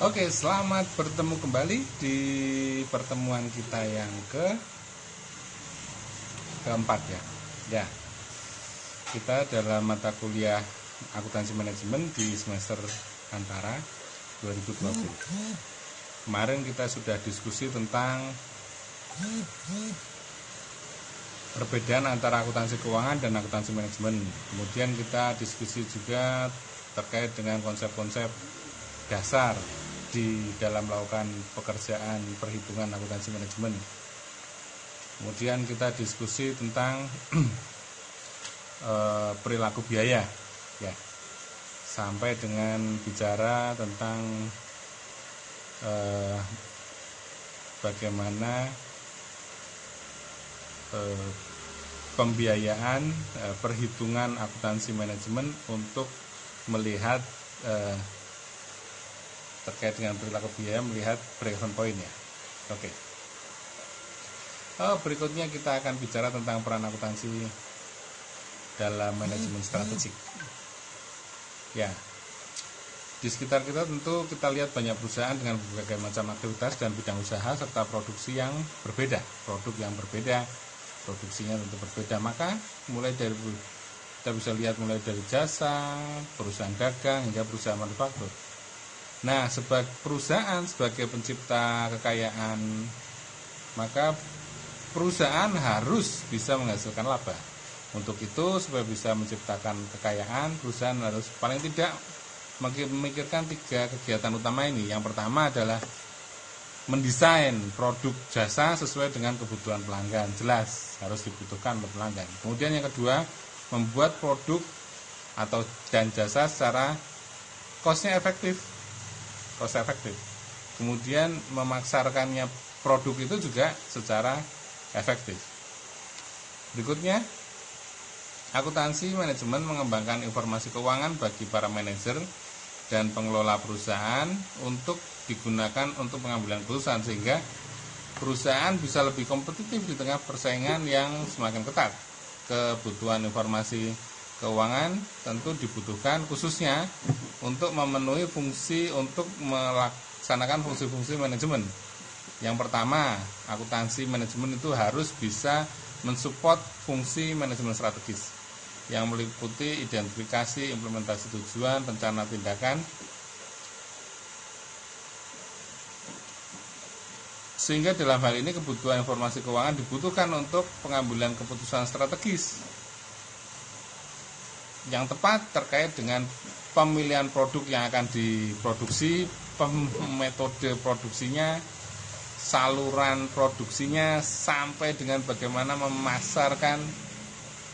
Oke, selamat bertemu kembali di pertemuan kita yang keempat ya. Ya, kita dalam mata kuliah akuntansi manajemen di semester antara 2020. Kemarin kita sudah diskusi tentang perbedaan antara akuntansi keuangan dan akuntansi manajemen. Kemudian kita diskusi juga terkait dengan konsep-konsep dasar di dalam melakukan pekerjaan perhitungan akuntansi manajemen. Kemudian kita diskusi tentang perilaku biaya ya, sampai dengan bicara tentang bagaimana pembiayaan perhitungan akuntansi manajemen untuk melihat terkait dengan perilaku biaya, melihat break-even point ya. Oke. Berikutnya kita akan bicara tentang peran akuntansi dalam manajemen strategik. Ya. Di sekitar kita tentu kita lihat banyak perusahaan dengan berbagai macam aktivitas dan bidang usaha serta produksi yang berbeda, produksinya tentu berbeda. Maka kita bisa lihat mulai dari jasa, perusahaan dagang hingga perusahaan manufaktur. Nah, sebagai perusahaan sebagai pencipta kekayaan, maka perusahaan harus bisa menghasilkan laba. Untuk itu, supaya bisa menciptakan kekayaan, perusahaan harus paling tidak memikirkan 3 kegiatan utama ini. Yang pertama adalah mendesain produk jasa sesuai dengan kebutuhan pelanggan. Jelas harus dibutuhkan oleh pelanggan. Kemudian yang kedua, membuat produk dan jasa secara cost-nya efektif. Kemudian memasarkannya produk itu juga secara efektif. Berikutnya, akuntansi manajemen mengembangkan informasi keuangan bagi para manajer dan pengelola perusahaan untuk digunakan untuk pengambilan keputusan, sehingga perusahaan bisa lebih kompetitif di tengah persaingan yang semakin ketat. Kebutuhan informasi keuangan tentu dibutuhkan khususnya untuk memenuhi fungsi untuk melaksanakan fungsi-fungsi manajemen. Yang pertama, akuntansi manajemen itu harus bisa mensupport fungsi manajemen strategis yang meliputi identifikasi, implementasi tujuan, rencana tindakan, sehingga dalam hal ini kebutuhan informasi keuangan dibutuhkan untuk pengambilan keputusan strategis yang tepat terkait dengan pemilihan produk yang akan diproduksi, metode produksinya, saluran produksinya, sampai dengan bagaimana memasarkan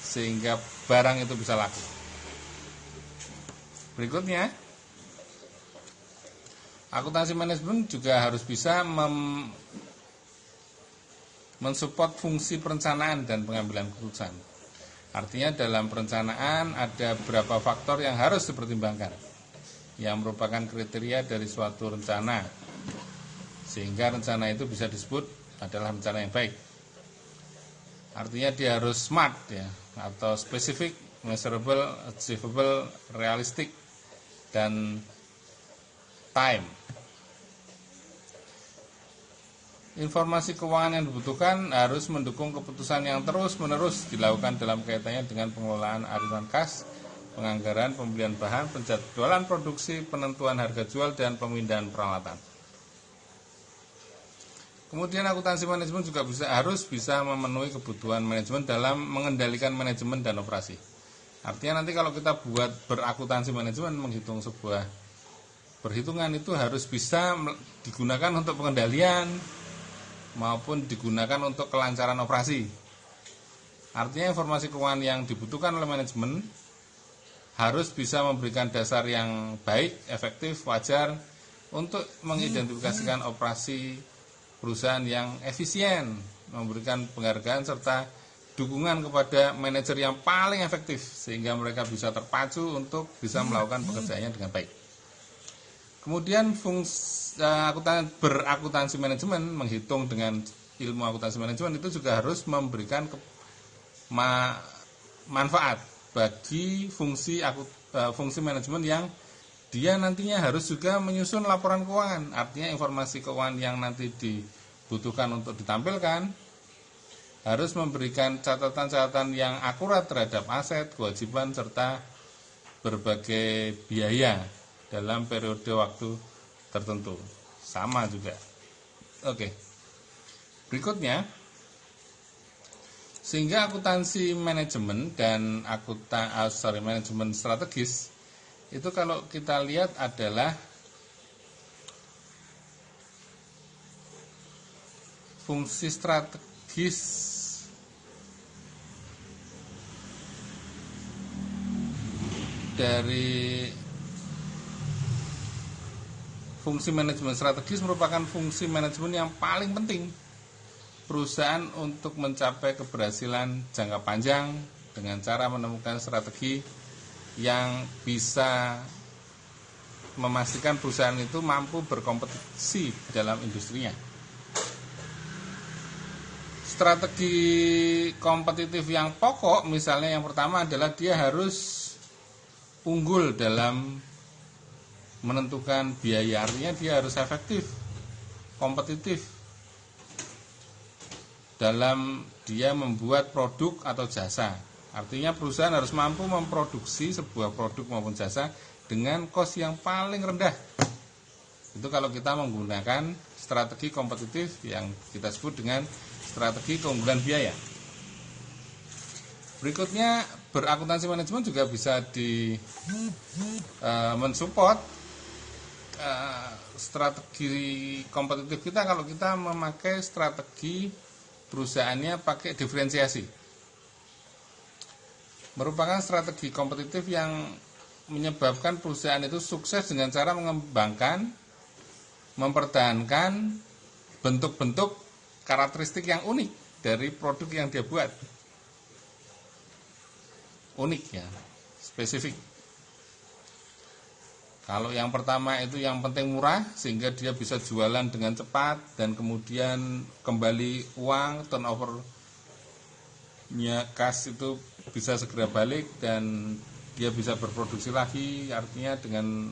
sehingga barang itu bisa laku. Berikutnya, akuntansi manajemen juga harus bisa mensupport fungsi perencanaan dan pengambilan keputusan. Artinya dalam perencanaan ada beberapa faktor yang harus dipertimbangkan, yang merupakan kriteria dari suatu rencana, sehingga rencana itu bisa disebut adalah rencana yang baik. Artinya dia harus SMART ya, atau specific, measurable, achievable, realistic, dan time. Informasi keuangan yang dibutuhkan harus mendukung keputusan yang terus-menerus dilakukan dalam kaitannya dengan pengelolaan aliran kas, penganggaran, pembelian bahan, penjadwalan produksi, penentuan harga jual, dan pemindahan peralatan. Kemudian akuntansi manajemen juga harus bisa memenuhi kebutuhan manajemen dalam mengendalikan manajemen dan operasi. Artinya nanti kalau kita buat berakuntansi manajemen, menghitung sebuah perhitungan itu harus bisa digunakan untuk pengendalian maupun digunakan untuk kelancaran operasi. Artinya informasi keuangan yang dibutuhkan oleh manajemen harus bisa memberikan dasar yang baik, efektif, wajar untuk mengidentifikasikan operasi perusahaan yang efisien, memberikan penghargaan serta dukungan kepada manajer yang paling efektif sehingga mereka bisa terpacu untuk bisa melakukan pekerjaannya dengan baik. Kemudian berakuntansi manajemen, menghitung dengan ilmu akuntansi manajemen itu juga harus memberikan manfaat bagi fungsi manajemen yang dia nantinya harus juga menyusun laporan keuangan. Artinya informasi keuangan yang nanti dibutuhkan untuk ditampilkan harus memberikan catatan-catatan yang akurat terhadap aset, kewajiban, serta berbagai biaya dalam periode waktu tertentu. Sama juga. Oke. Berikutnya, sehingga akuntansi manajemen dan manajemen strategis itu kalau kita lihat adalah fungsi strategis dari fungsi manajemen strategis merupakan fungsi manajemen yang paling penting perusahaan untuk mencapai keberhasilan jangka panjang dengan cara menemukan strategi yang bisa memastikan perusahaan itu mampu berkompetisi dalam industrinya. Strategi kompetitif yang pokok misalnya yang pertama adalah dia harus unggul dalam menentukan biaya, artinya dia harus efektif, kompetitif dalam dia membuat produk atau jasa. Artinya perusahaan harus mampu memproduksi sebuah produk maupun jasa dengan kos yang paling rendah. Itu kalau kita menggunakan strategi kompetitif yang kita sebut dengan strategi keunggulan biaya. Berikutnya, berakuntansi manajemen juga bisa mensupport strategi kompetitif kita kalau kita memakai strategi perusahaannya pakai diferensiasi. Merupakan strategi kompetitif yang menyebabkan perusahaan itu sukses dengan cara mengembangkan, mempertahankan bentuk-bentuk karakteristik yang unik dari produk yang dia buat. Unik ya, spesifik. Kalau yang pertama itu yang penting murah sehingga dia bisa jualan dengan cepat dan kemudian kembali uang, turnover-nya kas itu bisa segera balik dan dia bisa berproduksi lagi, artinya dengan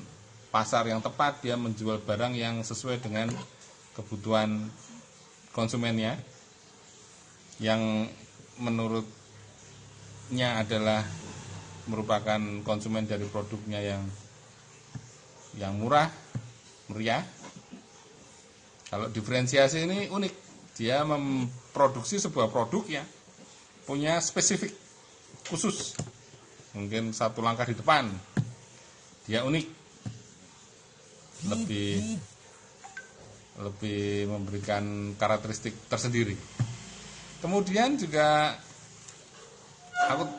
pasar yang tepat dia menjual barang yang sesuai dengan kebutuhan konsumennya yang menurutnya adalah merupakan konsumen dari produknya yang murah, meriah. Kalau diferensiasi ini unik, dia memproduksi sebuah produk yang punya spesifik khusus, mungkin satu langkah di depan. Dia unik, lebih memberikan karakteristik tersendiri. Kemudian juga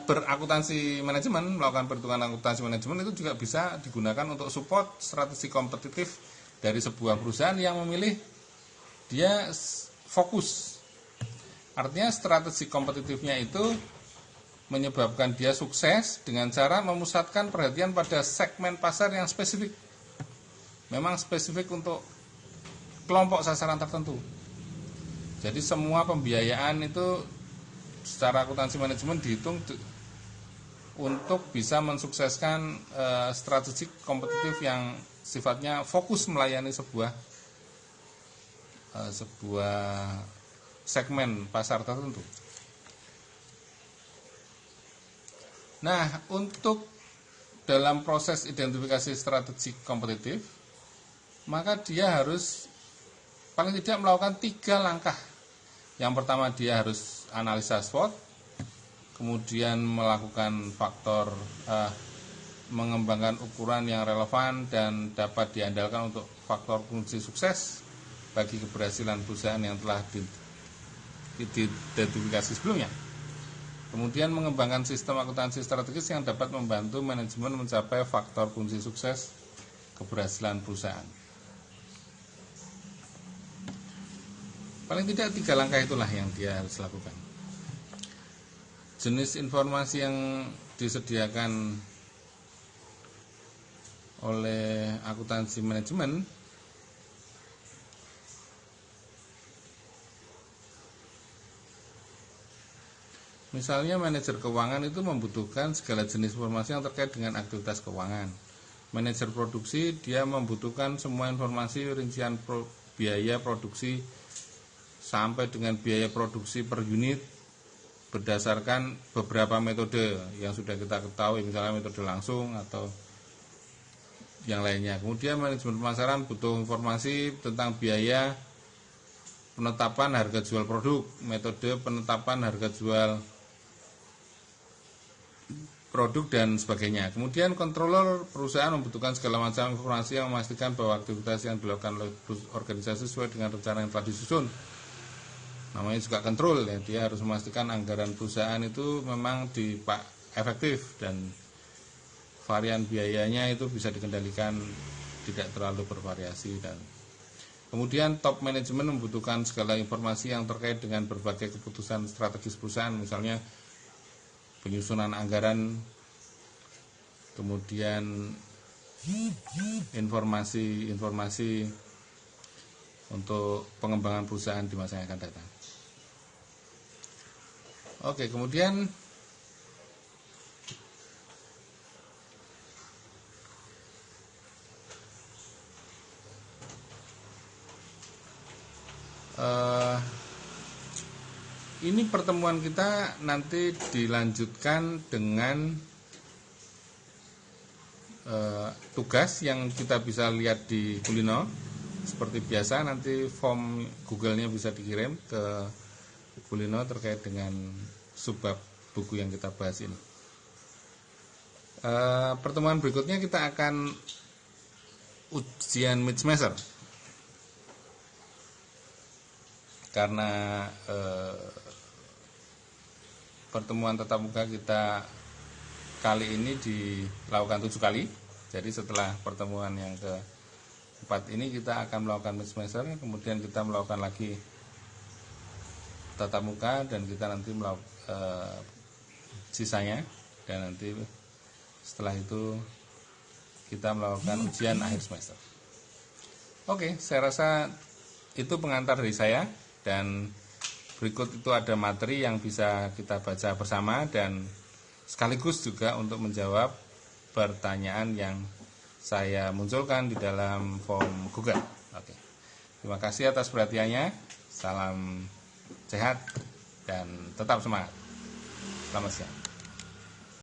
berakuntansi manajemen, melakukan perhitungan akuntansi manajemen itu juga bisa digunakan untuk support strategi kompetitif dari sebuah perusahaan yang memilih dia fokus. Artinya strategi kompetitifnya itu menyebabkan dia sukses dengan cara memusatkan perhatian pada segmen pasar yang spesifik. Memang spesifik untuk kelompok sasaran tertentu. Jadi semua pembiayaan itu secara akuntansi manajemen dihitung untuk bisa mensukseskan strategi kompetitif yang sifatnya fokus melayani sebuah segmen pasar tertentu. Nah, untuk dalam proses identifikasi strategi kompetitif, maka dia harus paling tidak melakukan 3 langkah. Yang pertama dia harus analisa SWOT, kemudian melakukan faktor mengembangkan ukuran yang relevan dan dapat diandalkan untuk faktor kunci sukses bagi keberhasilan perusahaan yang telah diidentifikasi sebelumnya. Kemudian mengembangkan sistem akuntansi strategis yang dapat membantu manajemen mencapai faktor kunci sukses keberhasilan perusahaan. Paling tidak 3 langkah itulah yang dia harus lakukan. Jenis informasi yang disediakan oleh akuntansi manajemen misalnya manajer keuangan itu membutuhkan segala jenis informasi yang terkait dengan aktivitas keuangan. Manajer produksi dia membutuhkan semua informasi rincian biaya produksi sampai dengan biaya produksi per unit berdasarkan beberapa metode yang sudah kita ketahui, misalnya metode langsung atau yang lainnya. Kemudian manajemen pemasaran butuh informasi tentang biaya penetapan harga jual produk, metode penetapan harga jual produk dan sebagainya. Kemudian controller perusahaan membutuhkan segala macam informasi yang memastikan bahwa aktivitas yang dilakukan oleh organisasi sesuai dengan rencana yang telah disusun. Namanya juga kontrol ya, dia harus memastikan anggaran perusahaan itu memang efektif dan varian biayanya itu bisa dikendalikan, tidak terlalu bervariasi. Dan kemudian top manajemen membutuhkan segala informasi yang terkait dengan berbagai keputusan strategis perusahaan, misalnya penyusunan anggaran, kemudian informasi untuk pengembangan perusahaan di masa yang akan datang. Oke, kemudian ini pertemuan kita nanti dilanjutkan dengan tugas yang kita bisa lihat di Kulino. Seperti biasa nanti form Google-nya bisa dikirim ke Kulino terkait dengan subbab buku yang kita bahas ini. Pertemuan berikutnya kita akan ujian mid semester. Karena pertemuan tatap muka kita kali ini dilakukan 7 kali. Jadi setelah pertemuan yang ke-4 ini kita akan melakukan mid semester, kemudian kita melakukan lagi tatap muka dan kita nanti melakukan sisanya, dan nanti setelah itu kita melakukan ujian akhir semester. Oke, saya rasa itu pengantar dari saya, dan berikut itu ada materi yang bisa kita baca bersama dan sekaligus juga untuk menjawab pertanyaan yang saya munculkan di dalam form Google. Oke. Terima kasih atas perhatiannya. Salam sehat dan tetap semangat. Selamat siang.